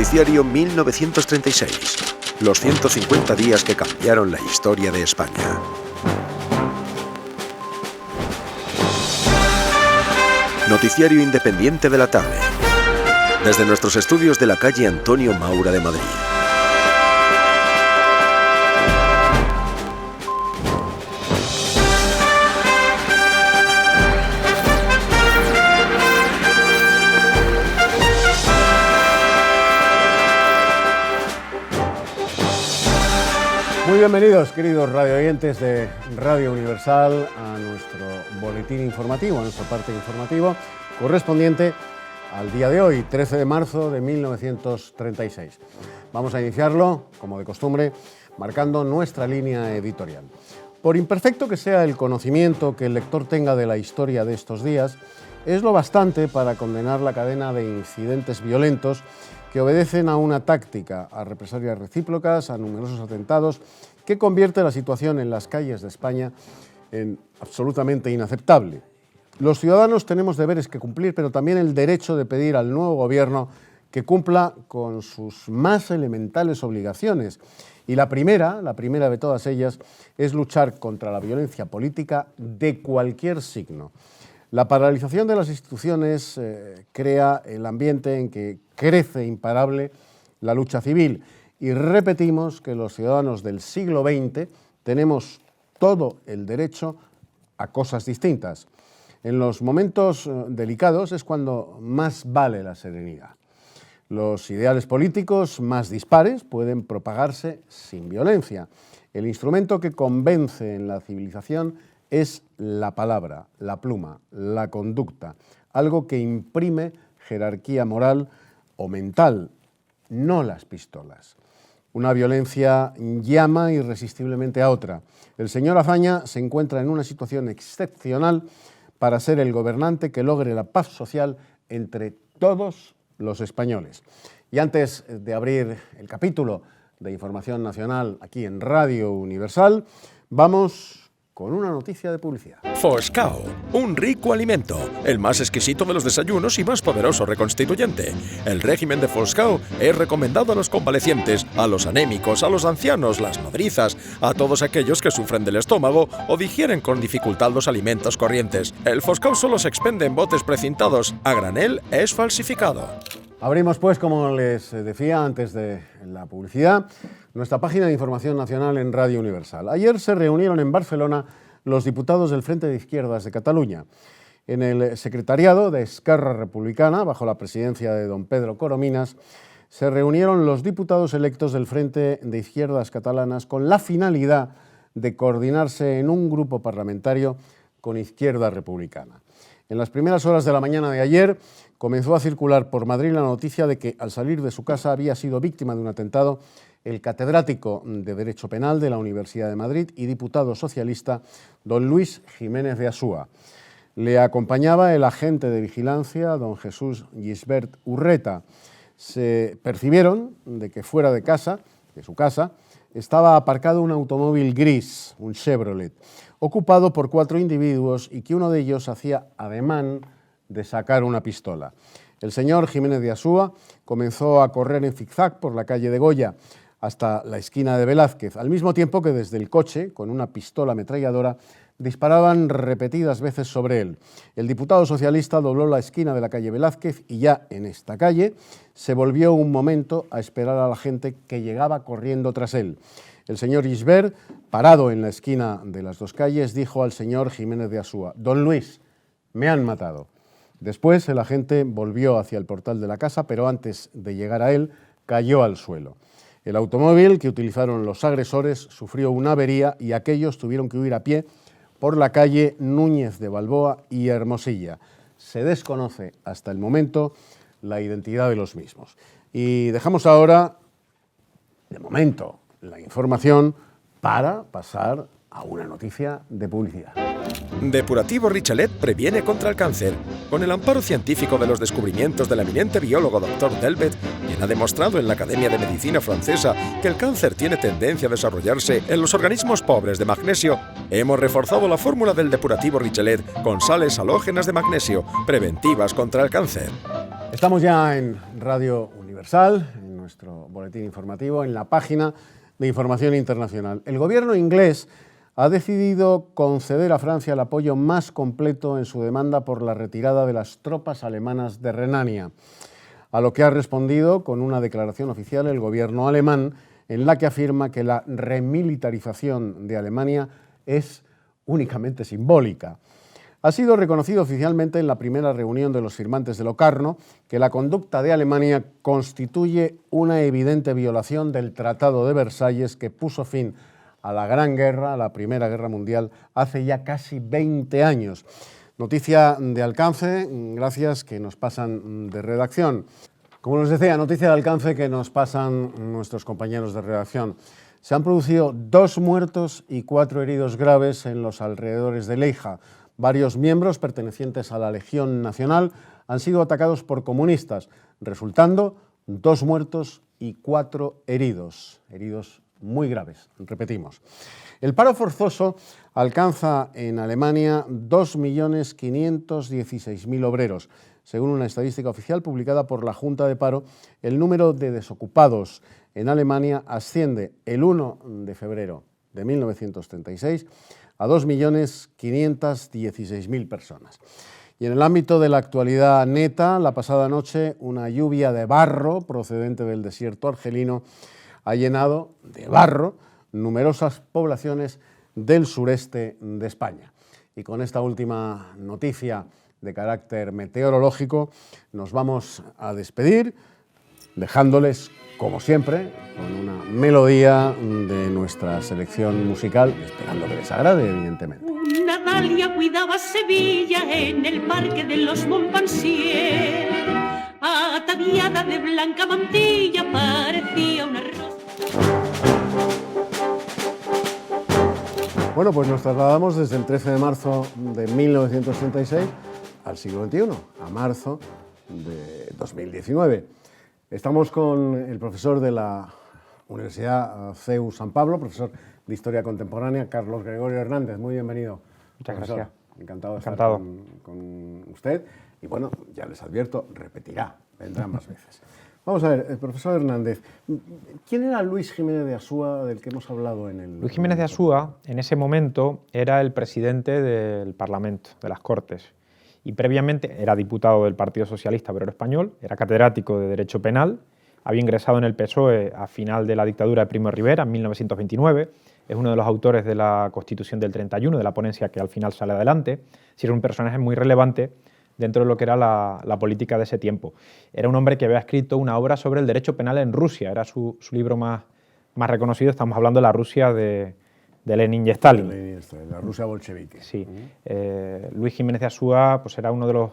Noticiario 1936. Los 150 días que cambiaron la historia de España. Noticiario independiente de la tarde. Desde nuestros estudios de la calle Antonio Maura de Madrid. Muy bienvenidos, queridos radioyentes de Radio Universal, a nuestro boletín informativo, a nuestra parte informativo, correspondiente al día de hoy, 13 de marzo de 1936. Vamos a iniciarlo, como de costumbre, marcando nuestra línea editorial. Por imperfecto que sea el conocimiento que el lector tenga de la historia de estos días, es lo bastante para condenar la cadena de incidentes violentos que obedecen a una táctica, a represalias recíprocas, a numerosos atentados, que convierte la situación en las calles de España en absolutamente inaceptable. Los ciudadanos tenemos deberes que cumplir, pero también el derecho de pedir al nuevo gobierno que cumpla con sus más elementales obligaciones. Y la primera de todas ellas, es luchar contra la violencia política de cualquier signo. La paralización de las instituciones crea el ambiente en que crece imparable la lucha civil. Y repetimos que los ciudadanos del siglo XX tenemos todo el derecho a cosas distintas. En los momentos delicados es cuando más vale la serenidad. Los ideales políticos más dispares pueden propagarse sin violencia. El instrumento que convence en la civilización es la palabra, la pluma, la conducta, algo que imprime jerarquía moral o mental, no las pistolas. Una violencia llama irresistiblemente a otra. El señor Azaña se encuentra en una situación excepcional para ser el gobernante que logre la paz social entre todos los españoles. Y antes de abrir el capítulo de Información Nacional aquí en Radio Universal, vamos con una noticia de publicidad. Foscao, un rico alimento, el más exquisito de los desayunos y más poderoso reconstituyente. El régimen de Foscao es recomendado a los convalecientes, a los anémicos, a los ancianos, las nodrizas, a todos aquellos que sufren del estómago o digieren con dificultad los alimentos corrientes. El Foscao solo se expende en botes precintados, a granel es falsificado. Abrimos pues, como les decía antes de la publicidad, nuestra página de Información Nacional en Radio Universal. Ayer se reunieron en Barcelona los diputados del Frente de Izquierdas de Cataluña. En el secretariado de Esquerra Republicana, bajo la presidencia de don Pedro Corominas, se reunieron los diputados electos del Frente de Izquierdas Catalanas con la finalidad de coordinarse en un grupo parlamentario con Izquierda Republicana. En las primeras horas de la mañana de ayer comenzó a circular por Madrid la noticia de que al salir de su casa había sido víctima de un atentado el catedrático de Derecho Penal de la Universidad de Madrid y diputado socialista don Luis Jiménez de Asúa. Le acompañaba el agente de vigilancia don Jesús Gisbert Urreta. Se percibieron de que fuera de su casa, estaba aparcado un automóvil gris, un Chevrolet, ocupado por 4 individuos y que uno de ellos hacía ademán de sacar una pistola. El señor Jiménez de Asúa comenzó a correr en zigzag por la calle de Goya hasta la esquina de Velázquez, al mismo tiempo que desde el coche, con una pistola ametralladora, disparaban repetidas veces sobre él. El diputado socialista dobló la esquina de la calle Velázquez y ya en esta calle se volvió un momento a esperar a la gente que llegaba corriendo tras él. El señor Gisbert, parado en la esquina de las dos calles, dijo al señor Jiménez de Asúa: «Don Luis, me han matado». Después el agente volvió hacia el portal de la casa, pero antes de llegar a él, cayó al suelo. El automóvil que utilizaron los agresores sufrió una avería y aquellos tuvieron que huir a pie por la calle Núñez de Balboa y Hermosilla. Se desconoce hasta el momento la identidad de los mismos. Y dejamos ahora, de momento, la información para pasar a una noticia de publicidad. Depurativo Richelet previene contra el cáncer. Con el amparo científico de los descubrimientos del eminente biólogo Dr. Delbet, quien ha demostrado en la Academia de Medicina Francesa que el cáncer tiene tendencia a desarrollarse en los organismos pobres de magnesio, hemos reforzado la fórmula del depurativo Richelet con sales halógenas de magnesio, preventivas contra el cáncer. Estamos ya en Radio Universal, en nuestro boletín informativo, en la página de Información Internacional. El gobierno inglés ha decidido conceder a Francia el apoyo más completo en su demanda por la retirada de las tropas alemanas de Renania, a lo que ha respondido con una declaración oficial el gobierno alemán en la que afirma que la remilitarización de Alemania es únicamente simbólica. Ha sido reconocido oficialmente en la primera reunión de los firmantes de Locarno que la conducta de Alemania constituye una evidente violación del Tratado de Versalles que puso fin a la Gran Guerra, a la Primera Guerra Mundial, hace ya casi 20 años. Noticia de alcance, gracias, que nos pasan de redacción. Como les decía, noticia de alcance que nos pasan nuestros compañeros de redacción. Se han producido 2 muertos y 4 heridos graves en los alrededores de Leija. Varios miembros pertenecientes a la Legión Nacional han sido atacados por comunistas, resultando 2 muertos y 4 heridos muy graves, repetimos. El paro forzoso alcanza en Alemania 2.516.000 obreros. Según una estadística oficial publicada por la Junta de Paro, el número de desocupados en Alemania asciende el 1 de febrero de 1936 a 2.516.000 personas. Y en el ámbito de la actualidad neta, la pasada noche una lluvia de barro procedente del desierto argelino ha llenado de barro numerosas poblaciones del sureste de España. Y con esta última noticia de carácter meteorológico nos vamos a despedir, dejándoles, como siempre, con una melodía de nuestra selección musical, esperando que les agrade, evidentemente. Una dalia cuidaba Sevilla en el parque de los Montpensier, ataviada de blanca mantilla parecía una rosa. Bueno, pues nos trasladamos desde el 13 de marzo de 1936 al siglo XXI, a marzo de 2019. Estamos con el profesor de la Universidad CEU San Pablo, profesor de Historia Contemporánea, Carlos Gregorio Hernández. Muy bienvenido. Muchas profesor. Gracias. Encantado de estar con usted. Y bueno, ya les advierto, repetirá, vendrá más veces. Vamos a ver, profesor Hernández, ¿quién era Luis Jiménez de Asúa del que hemos hablado en el... Luis Jiménez de Asúa, en ese momento, era el presidente del Parlamento, de las Cortes, y previamente era diputado del Partido Socialista Obrero Español, era catedrático de Derecho Penal, había ingresado en el PSOE a final de la dictadura de Primo de Rivera, en 1929, es uno de los autores de la Constitución del 31, de la ponencia que al final sale adelante, sí, era un personaje muy relevante dentro de lo que era la política de ese tiempo. Era un hombre que había escrito una obra sobre el derecho penal en Rusia, era su libro más reconocido, estamos hablando de la Rusia de Lenin y Stalin. La Rusia bolchevique. Sí. Luis Jiménez de Asúa pues, era uno de los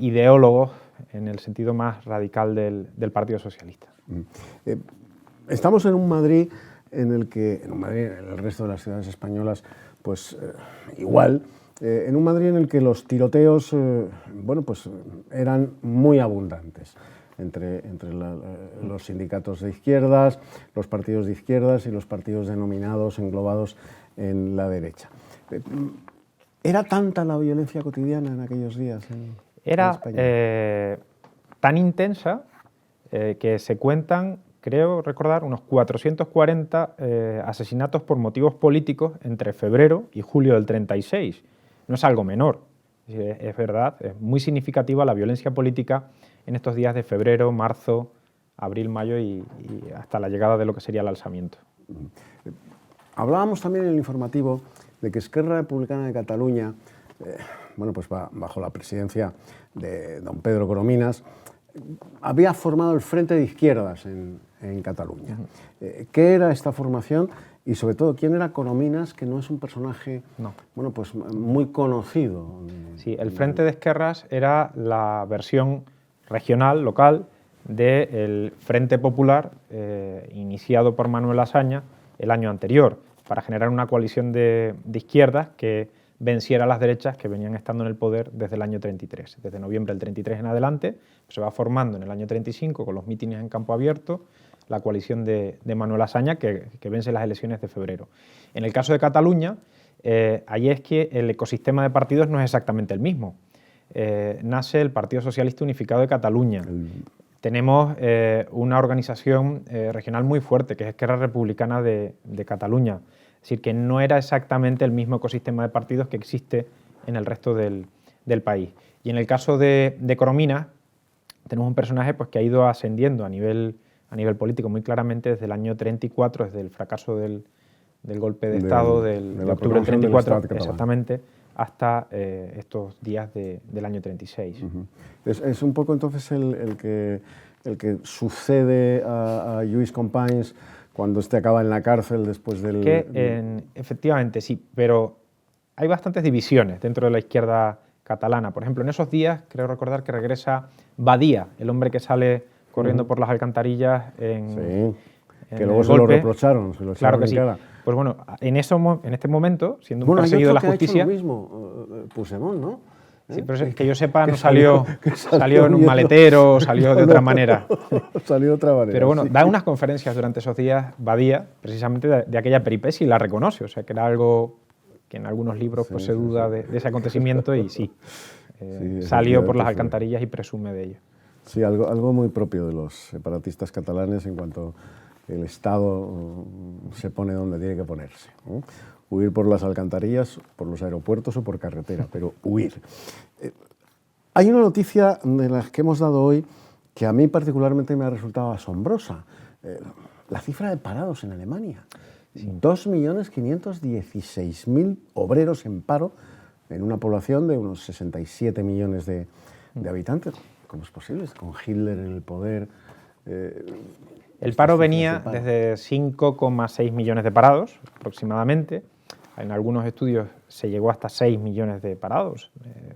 ideólogos en el sentido más radical del Partido Socialista. Estamos en un Madrid en el que, en el resto de las ciudades españolas, pues igual, en un Madrid en el que los tiroteos bueno, pues, eran muy abundantes entre los sindicatos de izquierdas, los partidos de izquierdas y los partidos denominados, englobados en la derecha. ¿Era tanta la violencia cotidiana en aquellos días en España? Era tan intensa que se cuentan, creo recordar, unos 440 asesinatos por motivos políticos entre febrero y julio del 36. No es algo menor, es verdad, es muy significativa la violencia política en estos días de febrero, marzo, abril, mayo y hasta la llegada de lo que sería el alzamiento. Hablábamos también en el informativo de que Esquerra Republicana de Cataluña, bueno, pues bajo la presidencia de don Pedro Corominas, había formado el Frente de Izquierdas en Cataluña. ¿Qué era esta formación? Y sobre todo, ¿quién era Corominas, que no es un personaje bueno, pues muy conocido? Sí, el Frente de Esquerras era la versión regional, local, del Frente Popular iniciado por Manuel Azaña el año anterior, para generar una coalición de izquierdas que venciera a las derechas que venían estando en el poder desde el año 33. Desde noviembre del 33 en adelante, pues se va formando en el año 35 con los mítines en campo abierto, la coalición de Manuel Azaña que vence las elecciones de febrero. En el caso de Cataluña, ahí es que el ecosistema de partidos no es exactamente el mismo. Nace el Partido Socialista Unificado de Cataluña. tenemos una organización regional muy fuerte, que es Esquerra Republicana de Cataluña. Es decir, que no era exactamente el mismo ecosistema de partidos que existe en el resto del país. Y en el caso de Corominas, tenemos un personaje pues, que ha ido ascendiendo a nivel político muy claramente desde el año 34, desde el fracaso del golpe de Estado de octubre del 34, exactamente, hasta estos días del año 36. Es un poco entonces el que sucede a Lluís Companys cuando acaba en la cárcel después del... Efectivamente, sí, pero hay bastantes divisiones dentro de la izquierda catalana. Por ejemplo, en esos días creo recordar que regresa Badia, el hombre que sale corriendo por las alcantarillas en que luego se lo reprocharon, se lo claro que sí. Cara. Pues bueno, en este momento, siendo un perseguido de la justicia... Bueno, hay otro que ha hecho lo mismo, Puigdemont, ¿no? Sí, pero que yo sepa, no salió en un maletero, salió de otra manera. Salió de otra manera. Pero bueno, sí. da unas conferencias durante esos días, Badia, precisamente de aquella peripecia, y la reconoce, o sea, que era algo que en algunos libros pues, se duda de ese acontecimiento y sí, salió por las alcantarillas y presume de ello. Sí, algo muy propio de los separatistas catalanes en cuanto el Estado se pone donde tiene que ponerse, ¿no? Huir por las alcantarillas, por los aeropuertos o por carretera, pero huir. Hay una noticia de las que hemos dado hoy que a mí particularmente me ha resultado asombrosa. La cifra de parados en Alemania. Sí. 2.516.000 obreros en paro en una población de unos 67 millones de habitantes. ¿Cómo es posible? Con Hitler en el poder... el paro venía desde 5,6 millones de parados, aproximadamente. En algunos estudios se llegó hasta 6 millones de parados,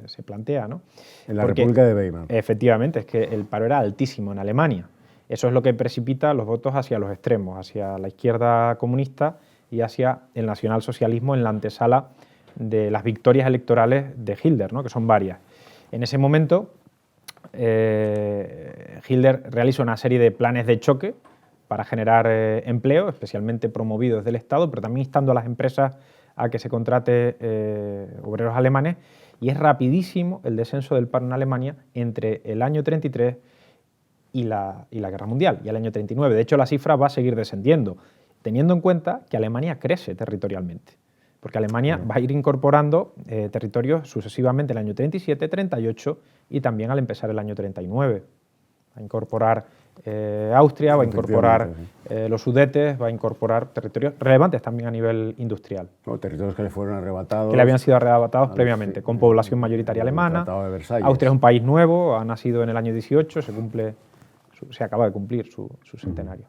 se plantea, ¿no? En la República de Weimar. Efectivamente, es que el paro era altísimo en Alemania. Eso es lo que precipita los votos hacia los extremos, hacia la izquierda comunista y hacia el nacionalsocialismo en la antesala de las victorias electorales de Hitler, ¿no? Que son varias. En ese momento, Hitler realiza una serie de planes de choque para generar empleo, especialmente promovidos del Estado, pero también instando a las empresas a que se contrate obreros alemanes, y es rapidísimo el descenso del paro en Alemania entre el año 33 y la Guerra Mundial, y el año 39. De hecho, la cifra va a seguir descendiendo, teniendo en cuenta que Alemania crece territorialmente, porque Alemania va a ir incorporando territorios sucesivamente en el año 37, 38 y también al empezar el año 39. Va a incorporar Austria, va a incorporar los Sudetes, va a incorporar territorios relevantes también a nivel industrial. Territorios que le fueron arrebatados. Que le habían sido arrebatados previamente, con población mayoritaria alemana. Austria es un país nuevo, ha nacido en el año 18, se acaba de cumplir su centenario.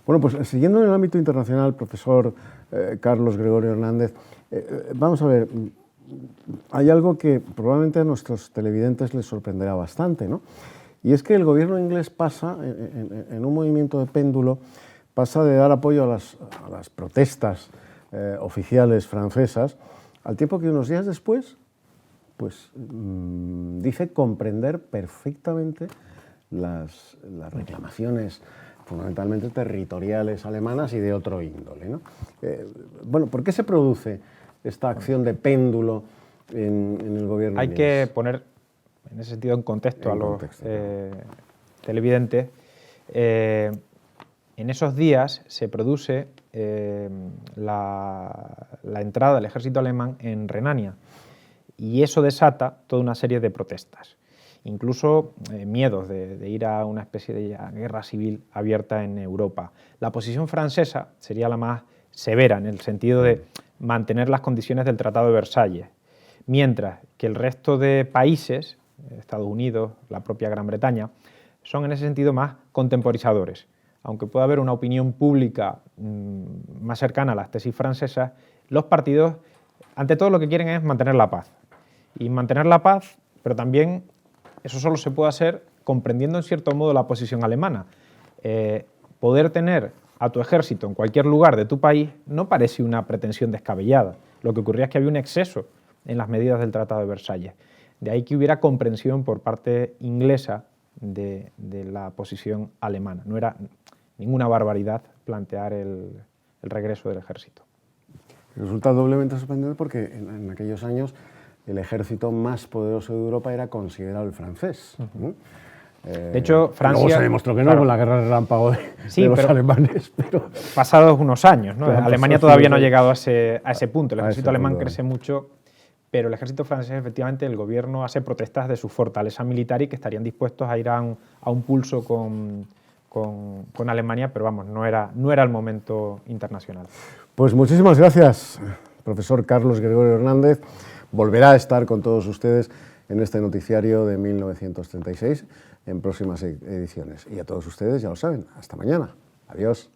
Bueno, pues siguiendo en el ámbito internacional, profesor Carlos Gregorio Hernández, vamos a ver, hay algo que probablemente a nuestros televidentes les sorprenderá bastante, ¿no? Y es que el gobierno inglés pasa, en un movimiento de péndulo, pasa de dar apoyo a las protestas oficiales francesas, al tiempo que unos días después, pues dice comprender perfectamente las reclamaciones fundamentalmente territoriales alemanas y de otro índole, ¿no? Bueno, ¿por qué se produce esta acción de péndulo en el gobierno inglés? Hay que poner en ese sentido en contexto a los televidentes. En esos días se produce la entrada del ejército alemán en Renania, y eso desata toda una serie de protestas, incluso miedos de ir a una especie de guerra civil abierta en Europa. La posición francesa sería la más severa en el sentido de mantener las condiciones del Tratado de Versalles, mientras que el resto de países, Estados Unidos, la propia Gran Bretaña, son en ese sentido más contemporizadores. Aunque pueda haber una opinión pública más cercana a las tesis francesas, los partidos, ante todo, lo que quieren es mantener la paz. Y mantener la paz, pero también eso solo se puede hacer comprendiendo en cierto modo la posición alemana. Poder tener a tu ejército en cualquier lugar de tu país no parece una pretensión descabellada. Lo que ocurría es que había un exceso en las medidas del Tratado de Versalles. De ahí que hubiera comprensión por parte inglesa de la posición alemana. No era ninguna barbaridad plantear el regreso del ejército. Resulta doblemente sorprendente porque en aquellos años el ejército más poderoso de Europa era considerado el francés. De hecho, Francia... Luego se demostró que no, claro, con la guerra relámpago de los alemanes. Pero... Pasados unos años, ¿no? Claro, Alemania todavía no ha llegado a ese punto. El ejército alemán punto. crece mucho, pero el ejército francés, efectivamente, el gobierno hace protestas de su fortaleza militar y que estarían dispuestos a ir a un pulso con Alemania, pero vamos, no era el momento internacional. Pues muchísimas gracias, profesor Carlos Gregorio Hernández. Volverá a estar con todos ustedes en este noticiario de 1936 en próximas ediciones. Y a todos ustedes, ya lo saben, hasta mañana. Adiós.